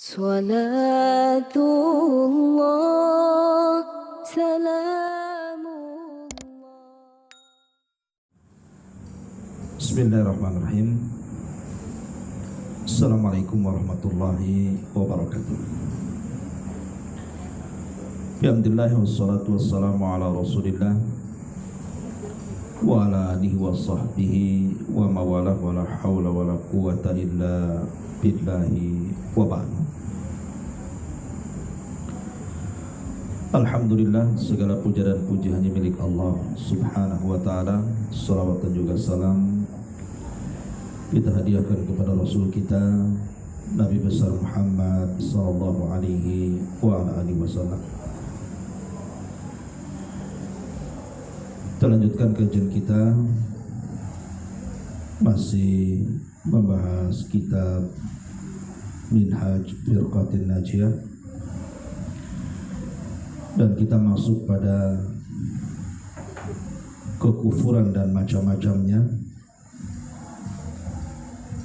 Salatullah, salamullah. Bismillahirrahmanirrahim. Assalamualaikum warahmatullahi wabarakatuh. Alhamdulillah wassalatu wassalamu ala rasulillah wa ala alihi wa sahbihi wa mawalah wa la hawla wa la quwata illa billahi wa ba'du. Alhamdulillah, segala puja dan puji hanya milik Allah subhanahu wa ta'ala. Salawat dan juga salam kita hadiahkan kepada Rasul kita Nabi besar Muhammad sallallahu alaihi wa ala alihi wasallam. Kita lanjutkan kajian kita, masih membahas kitab Minhaj Firqatin Najiyah, dan kita masuk pada kekufuran dan macam-macamnya.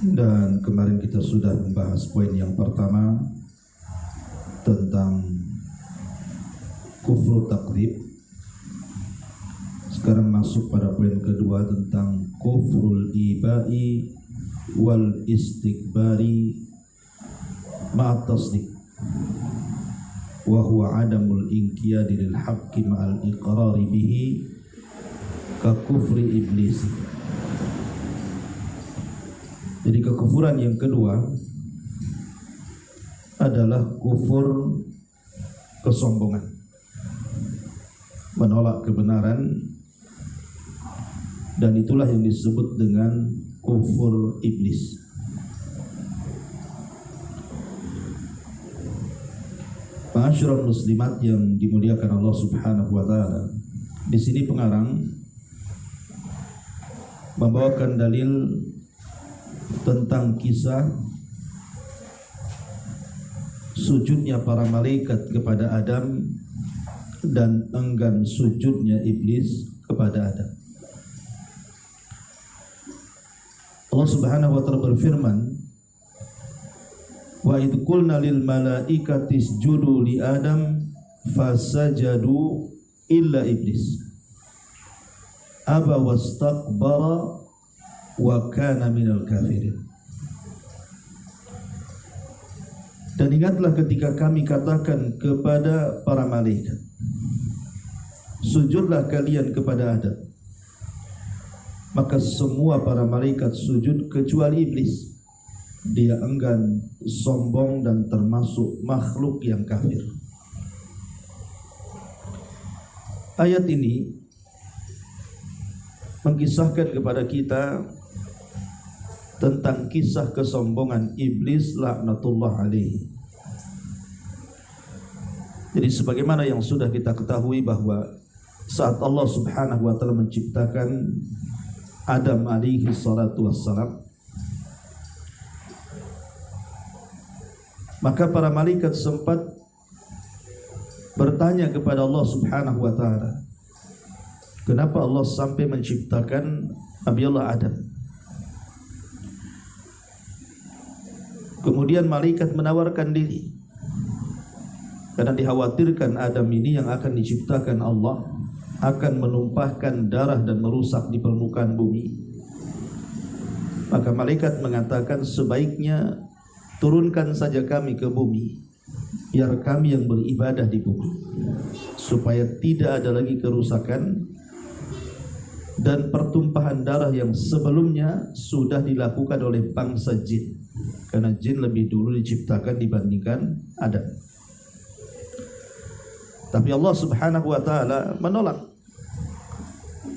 Dan kemarin kita sudah membahas poin yang pertama tentang kufur takrib. Sekarang masuk pada poin kedua tentang kufrul ibai wal istikbari ma'at tasdik, wa huwa adamul inqiyadi lil haqqi ma'al iqrari bihi ka kufri iblis. Jadi kekufuran yang kedua adalah kufur kesombongan, menolak kebenaran, dan itulah yang disebut dengan kufur iblis. Ma'asyiral muslimat yang dimuliakan Allah Subhanahu wa taala, di sini pengarang membawakan dalil tentang kisah sujudnya para malaikat kepada Adam dan enggan sujudnya iblis kepada Adam. Allah Subhanahu wa ta'ala berfirman, wa idh qulna lil malaikati isjudu li Adam fasajadu illa iblis aba wastakbara wa kana minal kafirin. Dan ingatlah ketika kami katakan kepada para malaikat, sujudlah kalian kepada Adam, maka semua para malaikat sujud kecuali iblis. Dia enggan, sombong, dan termasuk makhluk yang kafir. Ayat ini mengisahkan kepada kita tentang kisah kesombongan iblis laknatullah alaihi. Jadi sebagaimana yang sudah kita ketahui bahwa saat Allah Subhanahu wa ta'ala menciptakan Adam alaihi salatu wassalam, maka para malaikat sempat bertanya kepada Allah Subhanahu wa ta'ala, kenapa Allah sampai menciptakan Nabiullah Adam? Kemudian malaikat menawarkan diri, karena dikhawatirkan Adam ini yang akan diciptakan Allah akan menumpahkan darah dan merusak di permukaan bumi. Maka malaikat mengatakan, sebaiknya turunkan saja kami ke bumi, biar kami yang beribadah di bumi, supaya tidak ada lagi kerusakan dan pertumpahan darah yang sebelumnya sudah dilakukan oleh bangsa jin, karena jin lebih dulu diciptakan dibandingkan Adam. Tapi Allah Subhanahu wa ta'ala menolak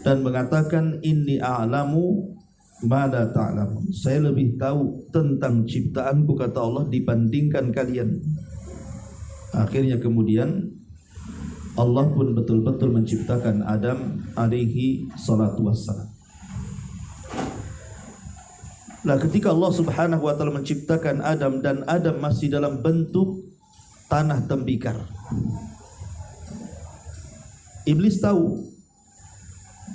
dan mengatakan, inni a'lamu ma la ta'lamun. Saya lebih tahu tentang ciptaanku, kata Allah, dibandingkan kalian. Akhirnya kemudian Allah pun betul-betul menciptakan Adam alaihi salatu wassalam. Nah, ketika Allah Subhanahu wa ta'ala menciptakan Adam, dan Adam masih dalam bentuk tanah tembikar, iblis tahu,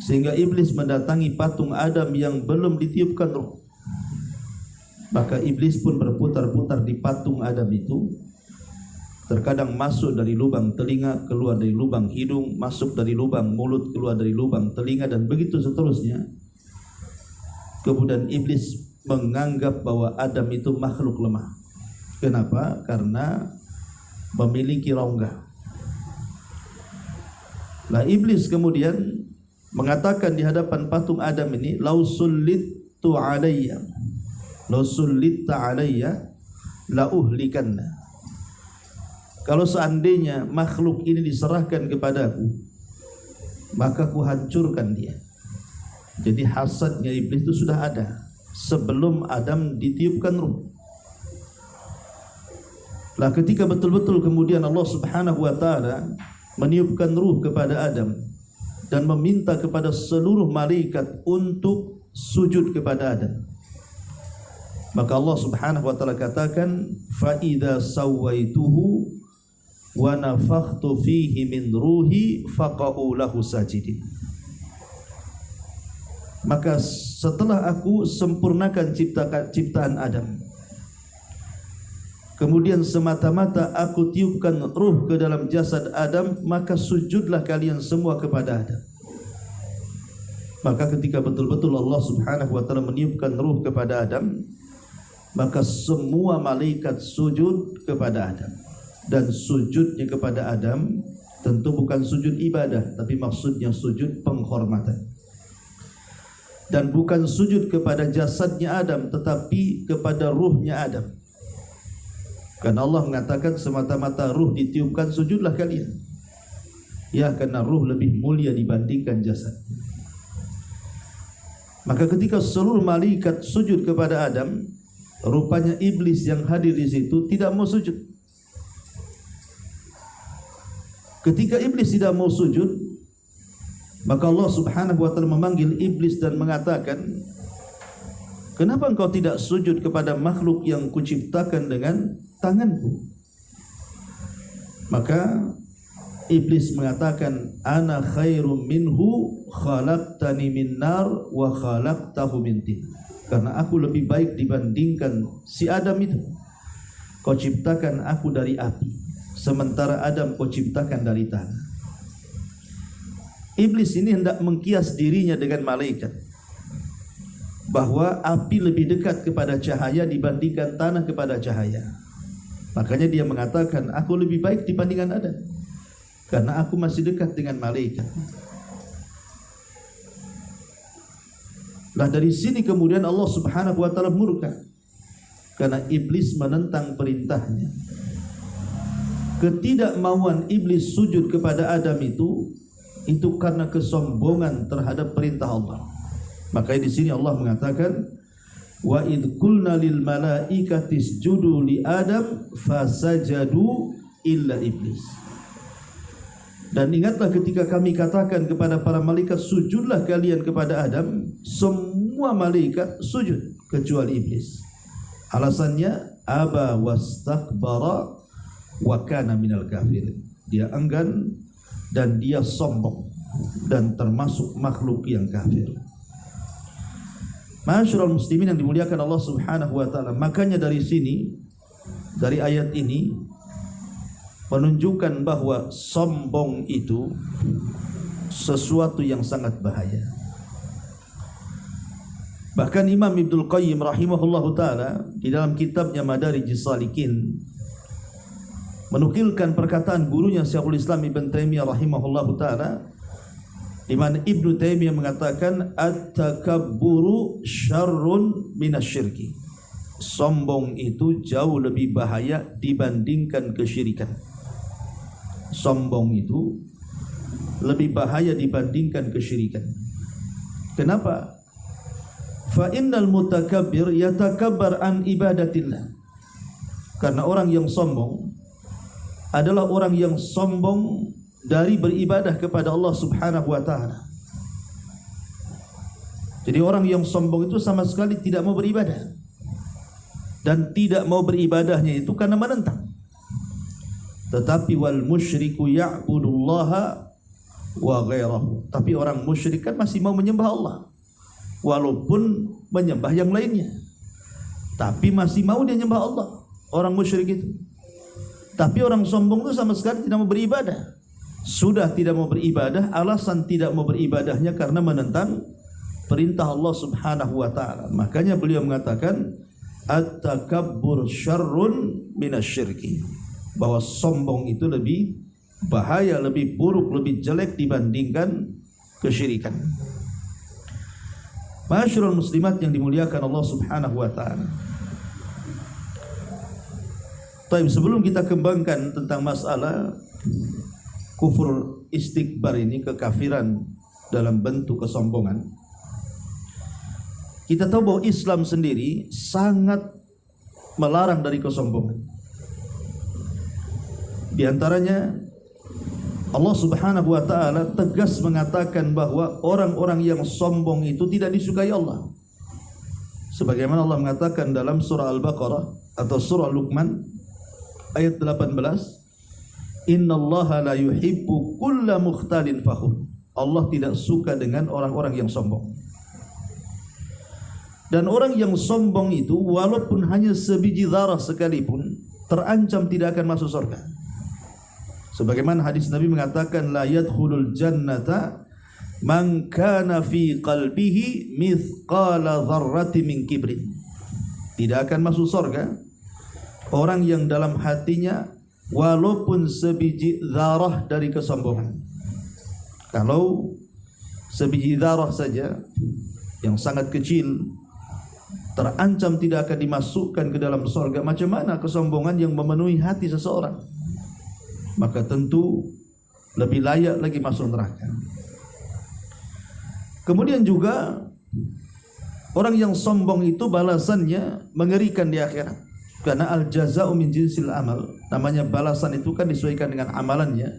sehingga iblis mendatangi patung Adam yang belum ditiupkan ruh. Maka iblis pun berputar-putar di patung Adam itu. Terkadang masuk dari lubang telinga, keluar dari lubang hidung, masuk dari lubang mulut, keluar dari lubang telinga, dan begitu seterusnya. Kemudian iblis menganggap bahwa Adam itu makhluk lemah. Kenapa? Karena memiliki rongga. Nah, iblis kemudian mengatakan di hadapan patung Adam ini, "Lau sullittu alayya, lau sullitta alayya la uhlikanna." Kalau seandainya makhluk ini diserahkan kepadaku, maka ku hancurkan dia. Jadi hasadnya iblis itu sudah ada sebelum Adam ditiupkan ruh. Lah ketika betul-betul kemudian Allah Subhanahu wa taala meniupkan ruh kepada Adam dan meminta kepada seluruh malaikat untuk sujud kepada Adam, maka Allah Subhanahu wa taala katakan, "Fa idza sawaituhu wa nafakhtu fihi min ruhi faqa'u lahu sajidin." Maka setelah aku sempurnakan ciptaan Adam, kemudian semata-mata aku tiupkan ruh ke dalam jasad Adam, maka sujudlah kalian semua kepada Adam. Maka ketika betul-betul Allah Subhanahu wa taala meniupkan ruh kepada Adam, maka semua malaikat sujud kepada Adam. Dan sujudnya kepada Adam tentu bukan sujud ibadah, tapi maksudnya sujud penghormatan. Dan bukan sujud kepada jasadnya Adam, tetapi kepada ruhnya Adam. Karena Allah mengatakan semata-mata ruh ditiupkan, sujudlah kalian. Ya, karena ruh lebih mulia dibandingkan jasad. Maka ketika seluruh malaikat sujud kepada Adam, rupanya iblis yang hadir di situ tidak mau sujud. Ketika iblis tidak mau sujud, maka Allah Subhanahu wa taala memanggil iblis dan mengatakan, "Kenapa engkau tidak sujud kepada makhluk yang kuciptakan dengan tanganku?" Maka iblis mengatakan, "Ana khairum minhu, khalaqtani min nar wa khalaqtahu min tin." Karena aku lebih baik dibandingkan si Adam itu. Kau ciptakan aku dari api, sementara Adam kau ciptakan dari tanah. Iblis ini hendak mengkias dirinya dengan malaikat, bahwa api lebih dekat kepada cahaya dibandingkan tanah kepada cahaya. Makanya dia mengatakan, aku lebih baik dibandingkan Adam, karena aku masih dekat dengan malaikat. Nah, dari sini kemudian Allah Subhanahu wa taala murka karena iblis menentang perintahnya. Ketidakmauan iblis sujud kepada Adam itu karena kesombongan terhadap perintah Allah. Makanya di sini Allah mengatakan, wa id qulna lil malaikati isjudu li Adam fasajadu illa iblis. Dan ingatlah ketika kami katakan kepada para malaikat, sujudlah kalian kepada Adam, semua malaikat sujud kecuali iblis. Alasannya, aba wastakbara wa kana minal kafirin. Dia enggan dan dia sombong dan termasuk makhluk yang kafir. Ma'asyiral muslimin yang dimuliakan Allah Subhanahu wa taala. Makanya dari sini, dari ayat ini menunjukkan bahwa sombong itu sesuatu yang sangat bahaya. Bahkan Imam Ibnul Qayyim rahimahullahu taala di dalam kitabnya Madarijus Salikin menukilkan perkataan gurunya Syekhul Islam Ibn Taimiyah rahimahullahu taala, di mana Ibnu Taimiyah mengatakan at-takabburu syarrun minasyirki. Sombong itu jauh lebih bahaya dibandingkan kesyirikan. Sombong itu lebih bahaya dibandingkan kesyirikan. Kenapa? Fa innal mutakabbir yatakabbar an ibadatillah. Karena orang yang sombong adalah orang yang sombong dari beribadah kepada Allah Subhanahu wa taala. Jadi orang yang sombong itu sama sekali tidak mau beribadah. Dan tidak mau beribadahnya itu karena menentang. Tetapi wal musyriku ya'budullaha wa ghairahu. Tapi orang musyrik kan masih mau menyembah Allah walaupun menyembah yang lainnya. tapi masih mau dia nyembah Allah. Orang musyrik itu. Tapi orang sombong itu sama sekali tidak mau beribadah. Sudah tidak mau beribadah, alasan tidak mau beribadahnya karena menentang perintah Allah Subhanahu wa taala. Makanya beliau mengatakan at-takabbur syarrun minasyirki, bahwa sombong itu lebih bahaya, lebih buruk, lebih jelek dibandingkan kesyirikan. Ma'asyiral muslimat yang dimuliakan Allah Subhanahu wa taala. Baik, sebelum kita kembangkan tentang masalah kufur istikbar ini, kekafiran dalam bentuk kesombongan, kita tahu bahwa Islam sendiri sangat melarang dari kesombongan. Di antaranya Allah Subhanahu wa taala tegas mengatakan bahwa orang-orang yang sombong itu tidak disukai Allah. Sebagaimana Allah mengatakan dalam surah Al-Baqarah atau surah Luqman ayat 18, innallaha la yuhibbu kulla mukhtalin fakhur. Allah tidak suka dengan orang-orang yang sombong. Dan orang yang sombong itu walaupun hanya sebiji zarah sekalipun terancam tidak akan masuk surga. Sebagaimana hadis Nabi mengatakan la yadkhulul jannata man kana fi qalbihi mithqala dzarratin min kibrin. Tidak akan masuk surga orang yang dalam hatinya walaupun sebiji zarah dari kesombongan. Kalau sebiji zarah saja yang sangat kecil terancam tidak akan dimasukkan ke dalam surga, macam mana kesombongan yang memenuhi hati seseorang? Maka tentu lebih layak lagi masuk neraka. Kemudian juga orang yang sombong itu balasannya mengerikan di akhirat. Karena al-jaza'u min jinsil amal. Namanya balasan itu kan disesuaikan dengan amalannya.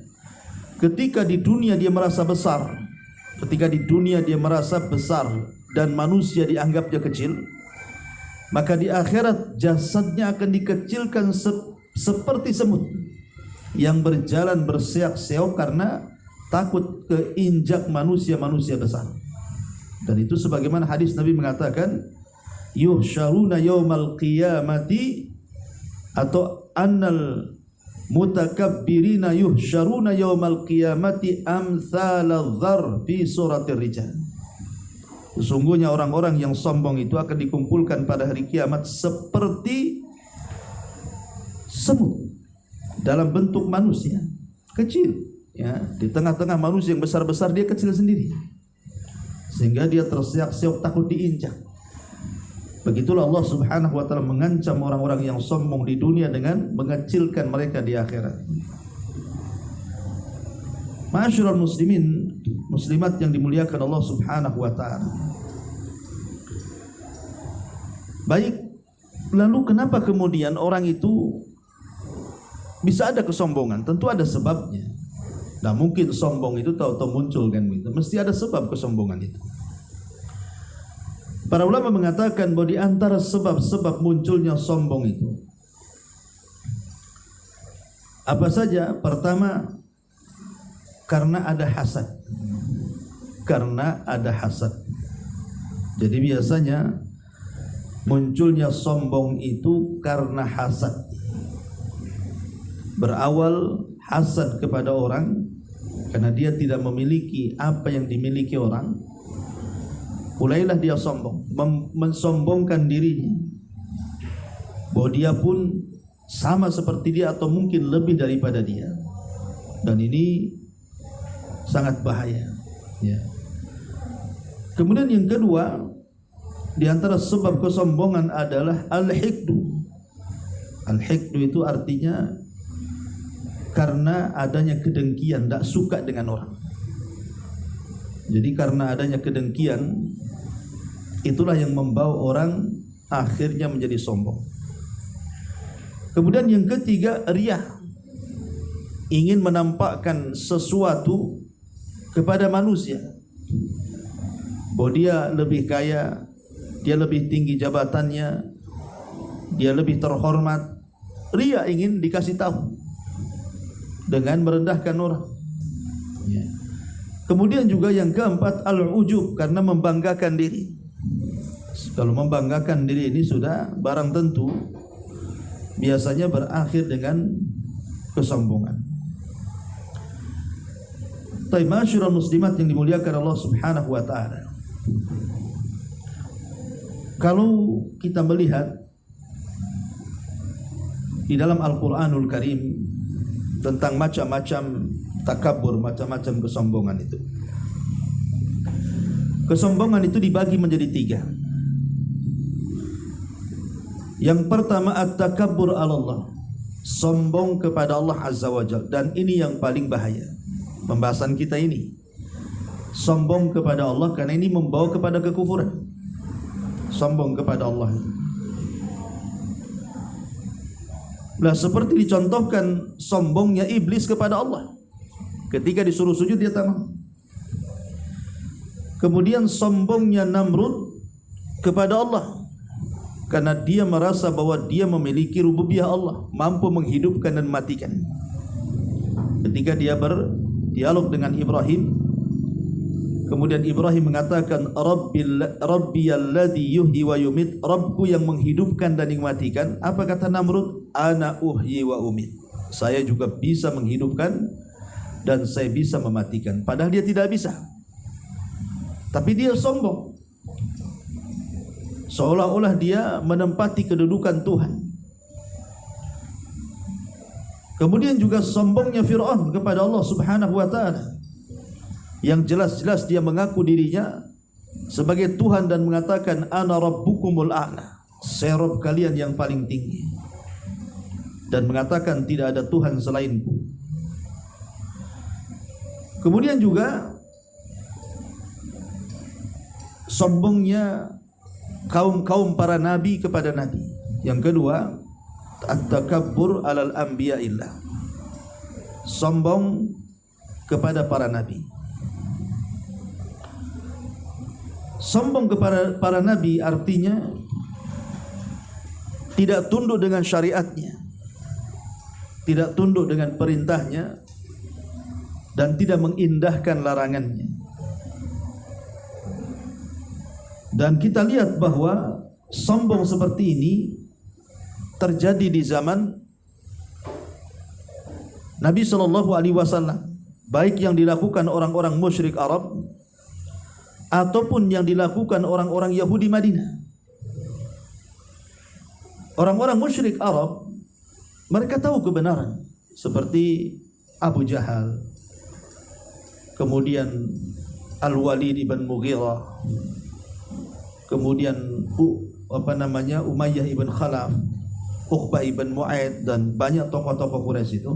Ketika di dunia dia merasa besar, ketika di dunia dia merasa besar dan manusia dianggapnya kecil, maka di akhirat jasadnya akan dikecilkan seperti semut yang berjalan berseok-seok karena takut keinjak manusia-manusia besar. Dan itu sebagaimana hadis Nabi mengatakan, yuhsyaruna yaumal qiyamati, atau annal mutakabbirina yuhsyaruna yaumal qiyamati amsalal dzar fi suratir rijal. Sesungguhnya orang-orang yang sombong itu akan dikumpulkan pada hari kiamat seperti semut dalam bentuk manusia kecil, ya, di tengah-tengah manusia yang besar-besar dia kecil sendiri, sehingga dia terseok-seok takut diinjak. Begitulah Allah Subhanahu wa taala mengancam orang-orang yang sombong di dunia dengan mengecilkan mereka di akhirat. Ma'asyiral muslimin, muslimat yang dimuliakan Allah Subhanahu wa taala. Baik, lalu kenapa kemudian orang itu bisa ada kesombongan? Tentu ada sebabnya. Nah, mungkin sombong itu tahu-tahu muncul kan gitu. Mesti ada sebab kesombongan itu. Para ulama mengatakan bahwa di antara sebab-sebab munculnya sombong itu apa saja? Pertama, karena ada hasad. Karena ada hasad. Jadi biasanya munculnya sombong itu karena hasad. Berawal hasad kepada orang karena dia tidak memiliki apa yang dimiliki orang. Mulailah dia sombong, mensombongkan dirinya bahwa dia pun sama seperti dia atau mungkin lebih daripada dia. Dan ini sangat bahaya, ya. Kemudian yang kedua, di antara sebab kesombongan adalah al-hikdu. Al-hikdu itu artinya karena adanya kedengkian, tidak suka dengan orang. Jadi karena adanya kedengkian, itulah yang membawa orang akhirnya menjadi sombong. Kemudian yang ketiga, riya. Ingin menampakkan sesuatu kepada manusia, bahwa dia lebih kaya, dia lebih tinggi jabatannya, dia lebih terhormat. Riya, ingin dikasih tahu dengan merendahkan orang, ya. Kemudian juga yang keempat, al-ujub, karena membanggakan diri. Kalau membanggakan diri ini sudah barang tentu biasanya berakhir dengan kesombongan. Ma'asyiral muslimat yang dimuliakan Allah Subhanahu wa taala. Kalau kita melihat di dalam Al-Qur'anul Karim tentang macam-macam takabur, macam-macam kesombongan itu. Kesombongan itu dibagi menjadi 3. Yang pertama at-takabbur 'ala Allah, sombong kepada Allah Azza wa Jalla, dan ini yang paling bahaya. Pembahasan kita ini sombong kepada Allah karena ini membawa kepada kekufuran. Sombong kepada Allah. Nah, seperti dicontohkan sombongnya iblis kepada Allah. Ketika disuruh sujud dia tak mau. Kemudian sombongnya Namrud kepada Allah karena dia merasa bahwa dia memiliki rububiyah Allah, mampu menghidupkan dan mematikan. Ketika dia berdialog dengan Ibrahim, kemudian Ibrahim mengatakan Rabbiyalladzi yuhyi wa yumit, Rabbku yang menghidupkan dan mematikan. Apa kata Namrud? Ana uhyi wa umit, saya juga bisa menghidupkan dan saya bisa mematikan. Padahal dia tidak bisa, tapi dia sombong, seolah-olah dia menempati kedudukan Tuhan. Kemudian juga sombongnya Fir'aun kepada Allah Subhanahu wa ta'ala, yang jelas-jelas dia mengaku dirinya sebagai Tuhan dan mengatakan ana rabbukumul a'la, saya Rabb kalian yang paling tinggi, dan mengatakan tidak ada Tuhan selainku. Kemudian juga sombongnya kaum para nabi kepada nabi. Yang kedua, at-takabbur 'alal anbiya'illah, sombong kepada para nabi. Sombong kepada para nabi artinya tidak tunduk dengan syariatnya, tidak tunduk dengan perintahnya, dan tidak mengindahkan larangannya. Dan kita lihat bahwa sombong seperti ini terjadi di zaman Nabi SAW, baik yang dilakukan orang-orang musyrik Arab ataupun yang dilakukan orang-orang Yahudi Madinah. Orang-orang musyrik Arab, mereka tahu kebenaran, seperti Abu Jahal, kemudian Al-Walid ibn Mughirah, kemudian Umayyah ibn Khalaf, Uqbah ibn Mu'aid, dan banyak tokoh-tokoh Quraisy itu.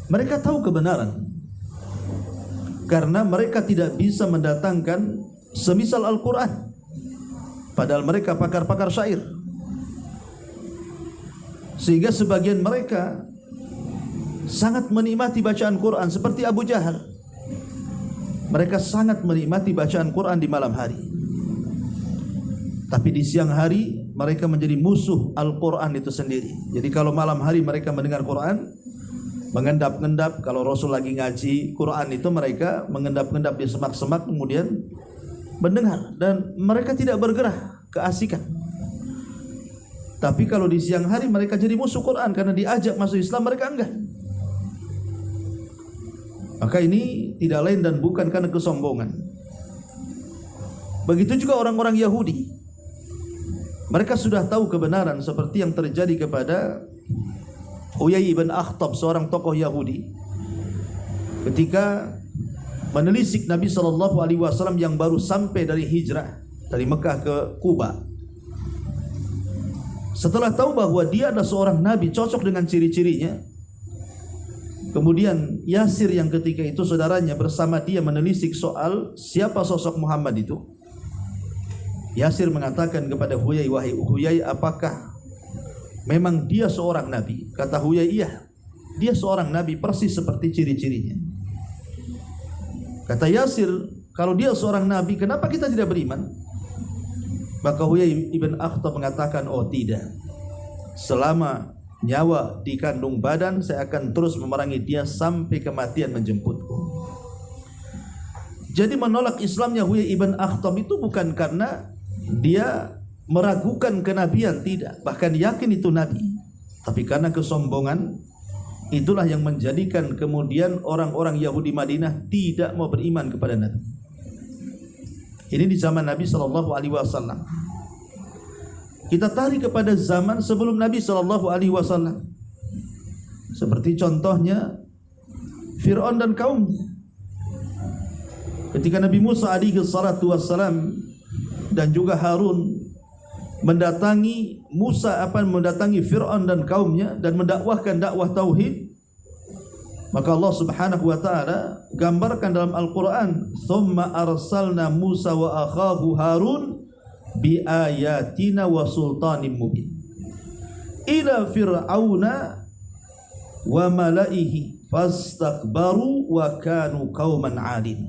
Mereka tahu kebenaran karena mereka tidak bisa mendatangkan semisal Al-Quran, padahal mereka pakar-pakar syair. Sehingga sebagian mereka sangat menikmati bacaan Quran, seperti Abu Jahal. Mereka sangat menikmati bacaan Quran di malam hari, tapi di siang hari mereka menjadi musuh Al-Quran itu sendiri. Jadi kalau malam hari mereka mendengar Quran, mengendap-endap. Kalau Rasul lagi ngaji Quran itu mereka mengendap-endap di semak-semak, kemudian mendengar, dan mereka tidak bergerah keasikan. Tapi kalau di siang hari mereka jadi musuh Quran karena diajak masuk Islam, mereka enggak. Maka ini tidak lain dan bukan karena kesombongan. Begitu juga orang-orang Yahudi. Mereka sudah tahu kebenaran, seperti yang terjadi kepada Huyai ibn Akhtab, seorang tokoh Yahudi, ketika menelisik Nabi SAW yang baru sampai dari hijrah dari Mekah ke Kuba. Setelah tahu bahwa dia adalah seorang nabi cocok dengan ciri-cirinya, kemudian Yasir yang ketika itu saudaranya bersama dia menelisik soal siapa sosok Muhammad itu. Yasir mengatakan kepada Huyai, wahai Huyai, apakah memang dia seorang nabi? Kata Huyai, iya, dia seorang nabi persis seperti ciri-cirinya. Kata Yasir, kalau dia seorang nabi, kenapa kita tidak beriman? Maka Huyai ibn Akhtab mengatakan, oh tidak, selama nyawa di kandung badan saya akan terus memerangi dia sampai kematian menjemputku. Jadi menolak Islamnya Huyai ibn Akhtab itu bukan karena dia meragukan kenabian, tidak, bahkan yakin itu nabi. Tapi karena kesombongan, itulah yang menjadikan kemudian orang-orang Yahudi Madinah tidak mau beriman kepada Nabi. Ini di zaman Nabi SAW. Kita tarik kepada zaman sebelum Nabi SAW. Seperti contohnya Fir'aun dan kaumnya. Ketika Nabi Musa SAW dan juga Harun mendatangi mendatangi Fir'aun dan kaumnya dan mendakwahkan dakwah tauhid, maka Allah Subhanahu wa taala gambarkan dalam Al-Qur'an, "Tsumma arsalna Musa wa akhahu Harun bi ayatina wa sultanin mubin ila fir'auna wa malaihi fastakbaru wa kanu qauman 'adin."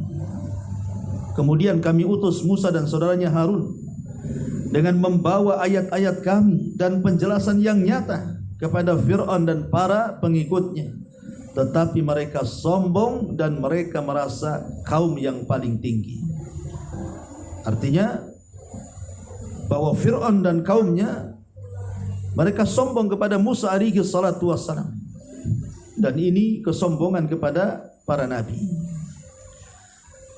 Kemudian kami utus Musa dan saudaranya Harun dengan membawa ayat-ayat kami dan penjelasan yang nyata kepada Fir'aun dan para pengikutnya, tetapi mereka sombong dan mereka merasa kaum yang paling tinggi. Artinya bahwa Fir'aun dan kaumnya, mereka sombong kepada Musa alaihi salatu wassalam, dan ini kesombongan kepada para nabi.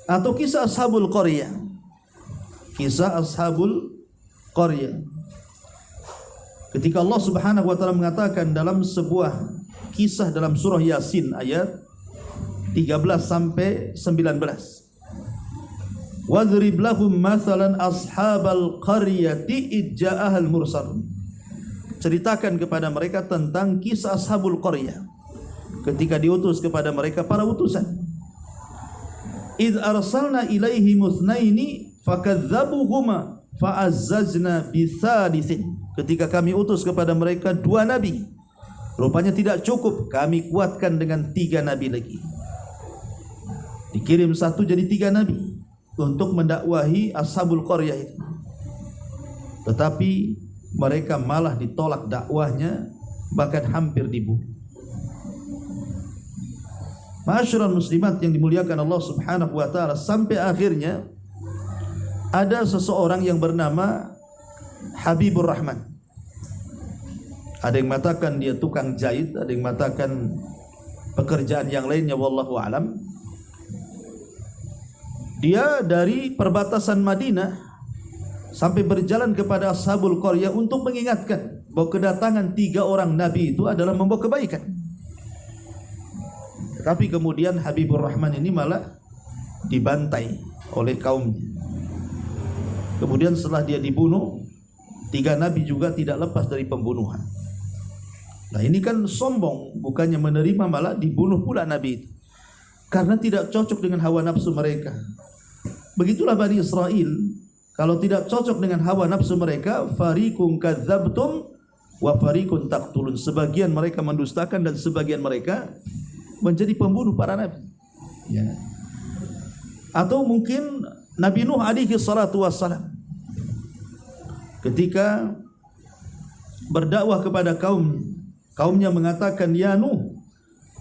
Atau kisah Ashabul Qaryah. Kisah Ashabul Qaryah, ketika Allah Subhanahu wa taala mengatakan dalam sebuah kisah dalam surah Yasin ayat 13 sampai 19, "Wadrib lahum mathalan ashabal qaryati idja'ahal mursalun." Ceritakan kepada mereka tentang kisah Ashabul Qaryah ketika diutus kepada mereka para utusan. "Id arsalna ilaihim itsnaini fakadzabuhuma fa'azzazna bitsalitsin." Ketika kami utus kepada mereka 2 nabi, rupanya tidak cukup, kami kuatkan dengan 3 nabi lagi. Dikirim 1 jadi 3 nabi untuk mendakwahi Ashabul Qaryah itu. Tetapi mereka malah ditolak dakwahnya, bahkan hampir dibunuh. Ma'asyiral muslimat yang dimuliakan Allah Subhanahu wa taala, sampai akhirnya ada seseorang yang bernama Habibur Rahman. Ada yang mengatakan dia tukang jahit, ada yang mengatakan pekerjaan yang lainnya, wallahu alam. Dia dari perbatasan Madinah sampai berjalan kepada Ashabul Qaryah untuk mengingatkan bahwa kedatangan 3 orang nabi itu adalah membawa kebaikan. Tetapi kemudian Habibur Rahman ini malah dibantai oleh kaumnya. Kemudian setelah dia dibunuh, 3 nabi juga tidak lepas dari pembunuhan. Nah, ini kan sombong, bukannya menerima malah dibunuh pula nabi itu, karena tidak cocok dengan hawa nafsu mereka. Begitulah Bani Israel, kalau tidak cocok dengan hawa nafsu mereka, fariqun kadzabtum wa fariqun taqtulun. Sebagian mereka mendustakan dan sebagian mereka menjadi pembunuh para nabi. Ya. Atau mungkin Nabi Nuh alaihi salatu wassalam ketika berdakwah kepada kaumnya mengatakan, "Ya Nuh,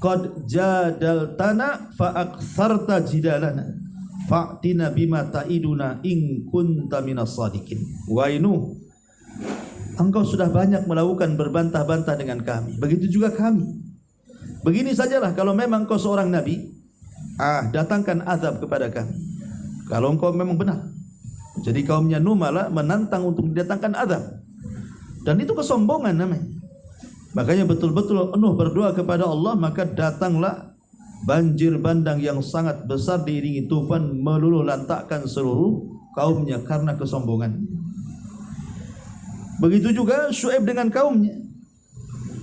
qad jadaltana fa aktsarta jidalana fa'tina bima ta'iduna in kunta minas shadiqin." Wahai Nuh, engkau sudah banyak melakukan berbantah-bantah dengan kami, begitu juga kami. Begini sajalah, kalau memang kau seorang nabi, datangkan azab kepada kami kalau engkau memang benar. Jadi kaumnya Nuh malah menantang untuk didatangkan azab, dan itu kesombongan namanya. Makanya betul-betul Nuh berdoa kepada Allah, maka datanglah banjir bandang yang sangat besar diiringi tufan meluluh lantakkan seluruh kaumnya karena kesombongan. Begitu juga Syuaib dengan kaumnya.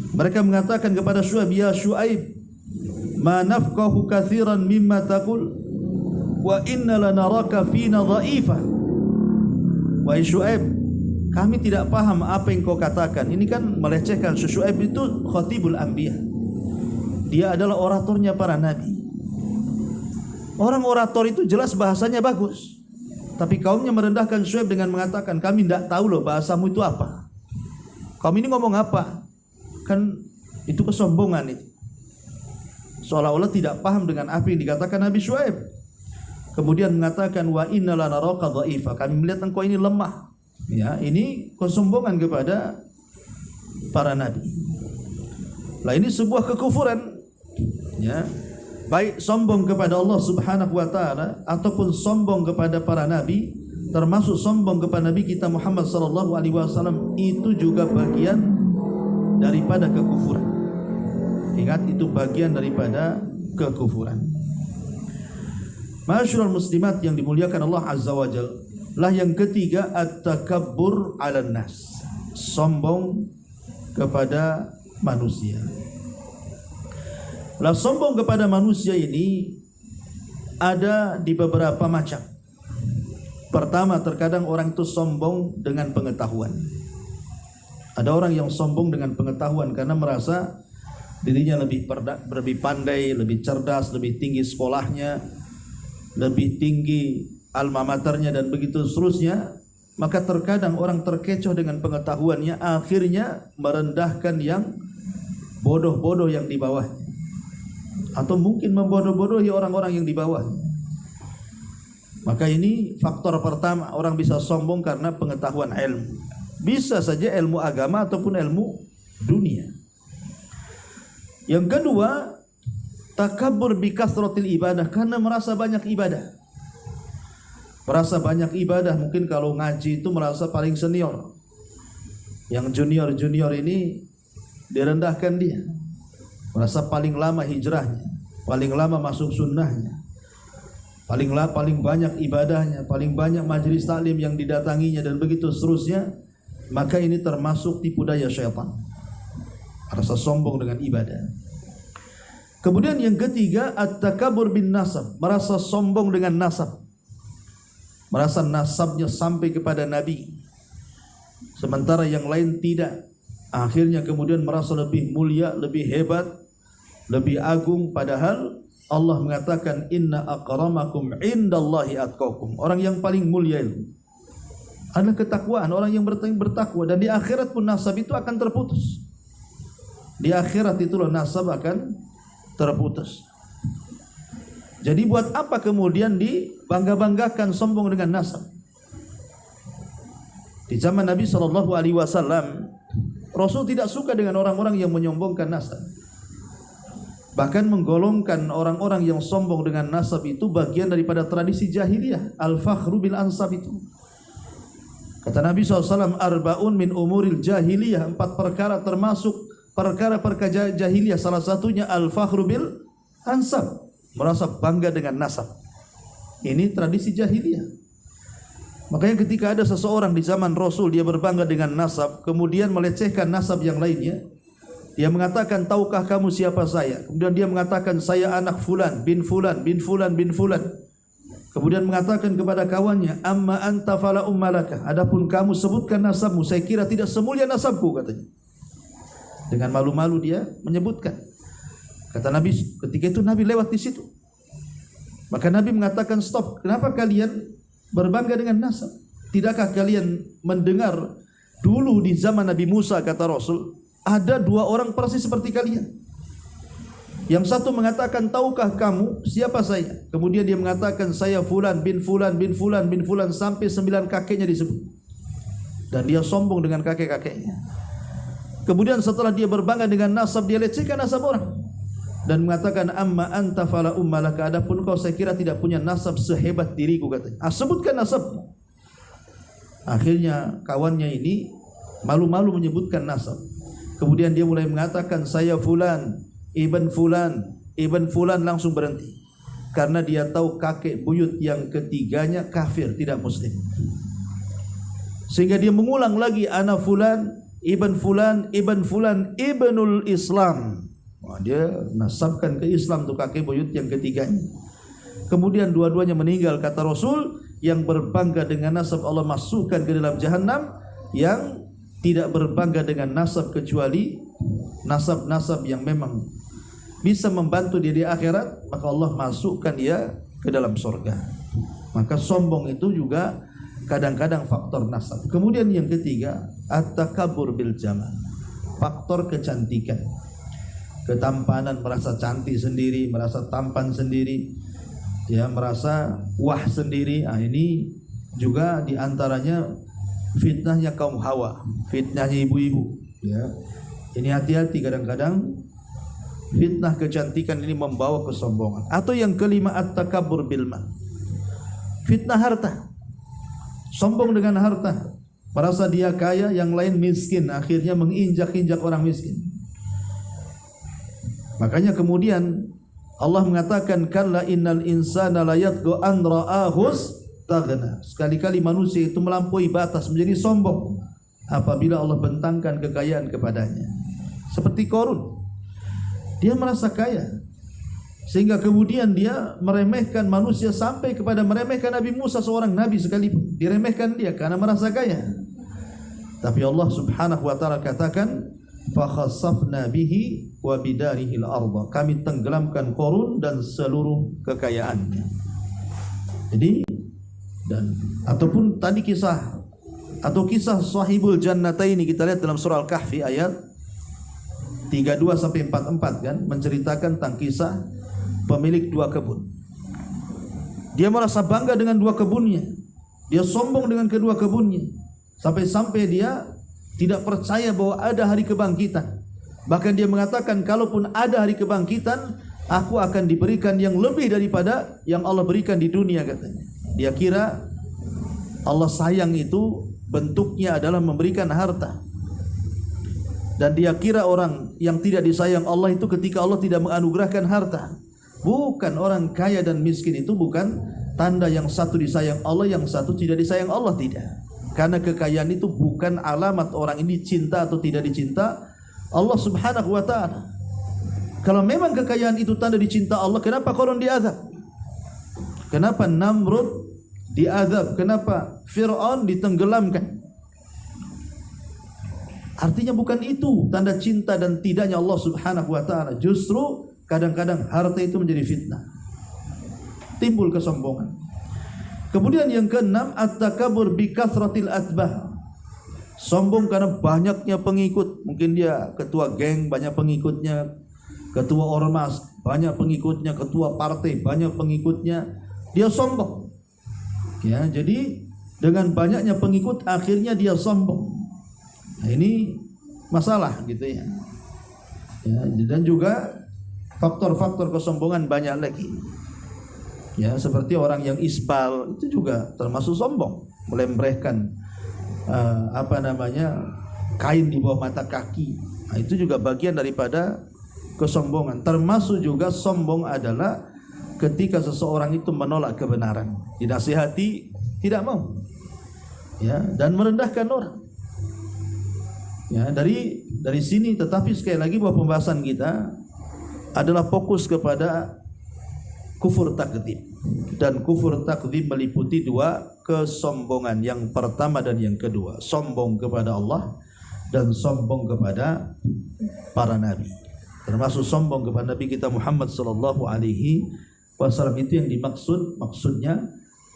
Mereka mengatakan kepada Syuaib, "Ya Syuaib, ma nafqahu katsiran mimma taqul wa inna lanaraka fina dha'ifa." Wahai Syuaib, kami tidak paham apa yang kau katakan. Ini kan melecehkan. Syuaib itu khatibul anbiya, dia adalah oratornya para nabi. Orang orator itu jelas bahasanya bagus, tapi kaumnya merendahkan Syuaib dengan mengatakan, "Kami tidak tahu loh bahasamu itu apa. Kamu ini ngomong apa?" Kan itu kesombongan itu. Seolah-olah tidak paham dengan apa yang dikatakan Nabi Syuaib. Kemudian mengatakan, "Wa inna lanaraka dha'ifa." Kami melihat engkau ini lemah. Ya, ini kesombongan kepada para nabi. Lah ini sebuah kekufuran. Ya. Baik sombong kepada Allah Subhanahu wa taala ataupun sombong kepada para nabi, termasuk sombong kepada Nabi kita Muhammad sallallahu alaihi wasallam, itu juga bagian daripada kekufuran. Ingat, itu bagian daripada kekufuran. Ma'asyiral muslimat yang dimuliakan Allah Azza wa Jalla, lah yang ketiga at-takabbur 'alan nas, sombong kepada manusia. Lah sombong kepada manusia ini ada di beberapa macam. Pertama, terkadang orang itu sombong dengan pengetahuan. Ada orang yang sombong dengan pengetahuan karena merasa dirinya lebih pandai, lebih cerdas, lebih tinggi sekolahnya, lebih tinggi alma maternya dan begitu seterusnya. Maka terkadang orang terkecoh dengan pengetahuannya, akhirnya merendahkan yang bodoh-bodoh yang di bawahnya, atau mungkin membodoh-bodohi orang-orang yang di bawahnya. Maka ini faktor pertama, orang bisa sombong karena pengetahuan ilmu. Bisa saja ilmu agama ataupun ilmu dunia. Yang kedua, takabbur bi kasratil ibadah, karena merasa banyak ibadah. Merasa banyak ibadah, mungkin kalau ngaji itu merasa paling senior. Yang junior-junior ini direndahkan dia. Merasa paling lama hijrahnya, paling lama masuk sunnahnya, paling banyak ibadahnya, paling banyak majelis taklim yang didatanginya dan begitu seterusnya. Maka ini termasuk tipu daya syaitan, rasa sombong dengan ibadah. Kemudian yang ketiga, at-takabbur bin nasab, merasa sombong dengan nasab. Merasa nasabnya sampai kepada Nabi, sementara yang lain tidak. Akhirnya kemudian merasa lebih mulia, lebih hebat, lebih agung. Padahal Allah mengatakan inna akramakum indallahi atqakum. Orang yang paling mulia itu adalah ketakwaan, orang yang bertakwa. Dan di akhirat pun nasab itu akan terputus. Di akhirat itulah nasab akan terputus. Jadi buat apa kemudian dibangga-banggakan sombong dengan nasab? Di zaman Nabi SAW, Rasul tidak suka dengan orang-orang yang menyombongkan nasab. Bahkan menggolongkan orang-orang yang sombong dengan nasab itu bagian daripada tradisi jahiliyah, al-fakhru bil ansab itu. Kata Nabi SAW, arba'un min umuril jahiliyah, 4 perkara termasuk perkara-perkara jahiliyah, salah satunya al-fakhru bil ansab, merasa bangga dengan nasab. Ini tradisi jahiliyah. Makanya ketika ada seseorang di zaman Rasul, dia berbangga dengan nasab, kemudian melecehkan nasab yang lainnya, dia mengatakan, tahukah kamu siapa saya? Kemudian dia mengatakan, saya anak fulan bin fulan bin fulan bin fulan. Kemudian mengatakan kepada kawannya, amma anta fala ummalaka, adapun kamu sebutkan nasabmu, saya kira tidak semulia nasabku, katanya. Dengan malu-malu dia menyebutkan. Kata Nabi, ketika itu Nabi lewat di situ. Maka Nabi mengatakan, stop, kenapa kalian berbangga dengan nasab? Tidakkah kalian mendengar dulu di zaman Nabi Musa, kata Rasul, ada 2 orang persis seperti kalian. Yang satu mengatakan, tahukah kamu siapa saya? Kemudian dia mengatakan, saya fulan bin fulan bin fulan bin fulan, sampai 9 kakeknya disebut. Dan dia sombong dengan kakek-kakeknya. Kemudian setelah dia berbangga dengan nasab, dia lecehkan nasab orang dan mengatakan, amma anta fala ummalaka, adapun kau saya kira tidak punya nasab sehebat diriku, katanya. Sebutkan nasabmu. Akhirnya kawannya ini malu-malu menyebutkan nasab. Kemudian dia mulai mengatakan, saya fulan ibn fulan, langsung berhenti. Karena dia tahu kakek buyut yang ketiganya kafir, tidak muslim. Sehingga dia mengulang lagi, ana fulan ibnul Islam. Dia nasabkan ke Islam tuh kakek buyut yang ketiganya. Kemudian dua-duanya meninggal, kata Rasul. Yang berbangga dengan nasab Allah masukkan ke dalam jahanam. Yang tidak berbangga dengan nasab kecuali nasab-nasab yang memang bisa membantu dia di akhirat, maka Allah masukkan dia ke dalam surga. Maka sombong itu juga kadang-kadang faktor nasab. Kemudian yang ketiga, at-takabbur bil jamal, faktor kecantikan. Ketampanan, merasa cantik sendiri, merasa tampan sendiri, ya, merasa wah sendiri. Ini juga diantaranya fitnahnya kaum Hawa, fitnahnya ibu-ibu. Ya, ini hati-hati, kadang-kadang fitnah kecantikan ini membawa kesombongan. Atau yang kelima, at-takabbur bil mal, fitnah harta, sombong dengan harta, merasa dia kaya, yang lain miskin, akhirnya menginjak-injak orang miskin. Makanya kemudian Allah mengatakan, kalla innal insana la yatgha an ra'ahus taghna. Sekali-kali manusia itu melampaui batas, menjadi sombong apabila Allah bentangkan kekayaan kepadanya. Seperti Qarun, dia merasa kaya sehingga kemudian dia meremehkan manusia, sampai kepada meremehkan Nabi Musa, seorang nabi sekalipun diremehkan dia karena merasa kaya. Tapi Allah Subhanahu wa taala katakan, fa khassafna bihi wa bidarihi al-ardh, kami tenggelamkan Qarun dan seluruh kekayaannya. Jadi, dan ataupun tadi kisah sahibul jannataini kita lihat dalam surah Al-Kahfi ayat 32 sampai 44 kan, menceritakan tentang kisah pemilik dua kebun. Dia merasa bangga dengan dua kebunnya, dia sombong dengan kedua kebunnya, sampai-sampai dia tidak percaya bahwa ada hari kebangkitan. Bahkan dia mengatakan, kalaupun ada hari kebangkitan, aku akan diberikan yang lebih daripada yang Allah berikan di dunia, katanya. Dia kira Allah sayang itu bentuknya adalah memberikan harta. Dan dia kira orang yang tidak disayang Allah itu ketika Allah tidak menganugerahkan harta. Bukan, orang kaya dan miskin itu bukan tanda yang satu disayang Allah, yang satu tidak disayang Allah, tidak. Karena kekayaan itu bukan alamat orang ini cinta atau tidak dicinta Allah Subhanahu wa ta'ala. Kalau memang kekayaan itu tanda dicinta Allah, kenapa Qarun diazab? Kenapa Namrud diazab? Kenapa Fir'aun ditenggelamkan? Artinya bukan itu tanda cinta dan tidaknya Allah Subhanahu wa ta'ala. Justru kadang-kadang harta itu menjadi fitnah, timbul kesombongan. Kemudian yang keenam, at-takabur bi kathratil atbah, sombong karena banyaknya pengikut. Mungkin dia ketua geng, banyak pengikutnya, ketua ormas, banyak pengikutnya, ketua partai, banyak pengikutnya, dia sombong. Ya, jadi dengan banyaknya pengikut akhirnya dia sombong. Nah, ini masalah gitu ya. Ya, dan juga faktor-faktor kesombongan banyak lagi. Ya, seperti orang yang isbal itu juga termasuk sombong, melembrehkan kain di bawah mata kaki. Nah, itu juga bagian daripada kesombongan. Termasuk juga sombong adalah ketika seseorang itu menolak kebenaran, dinasihati tidak mau, ya, dan merendahkan orang. Ya, dari sini, tetapi sekali lagi bahwa pembahasan kita adalah fokus kepada kufur takdzib, dan kufur takdzib meliputi dua kesombongan, yang pertama dan yang kedua, sombong kepada Allah dan sombong kepada para nabi, termasuk sombong kepada Nabi kita Muhammad sallallahu alaihi wasallam. Itu yang maksudnya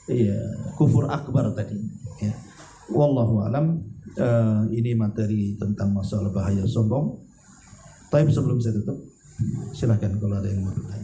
ya, kufur akbar tadi, ya. Wallahu alam. Ini materi tentang masalah bahaya sombong. Tapi sebelum saya tutup, silakan kalau ada yang mau bertanya.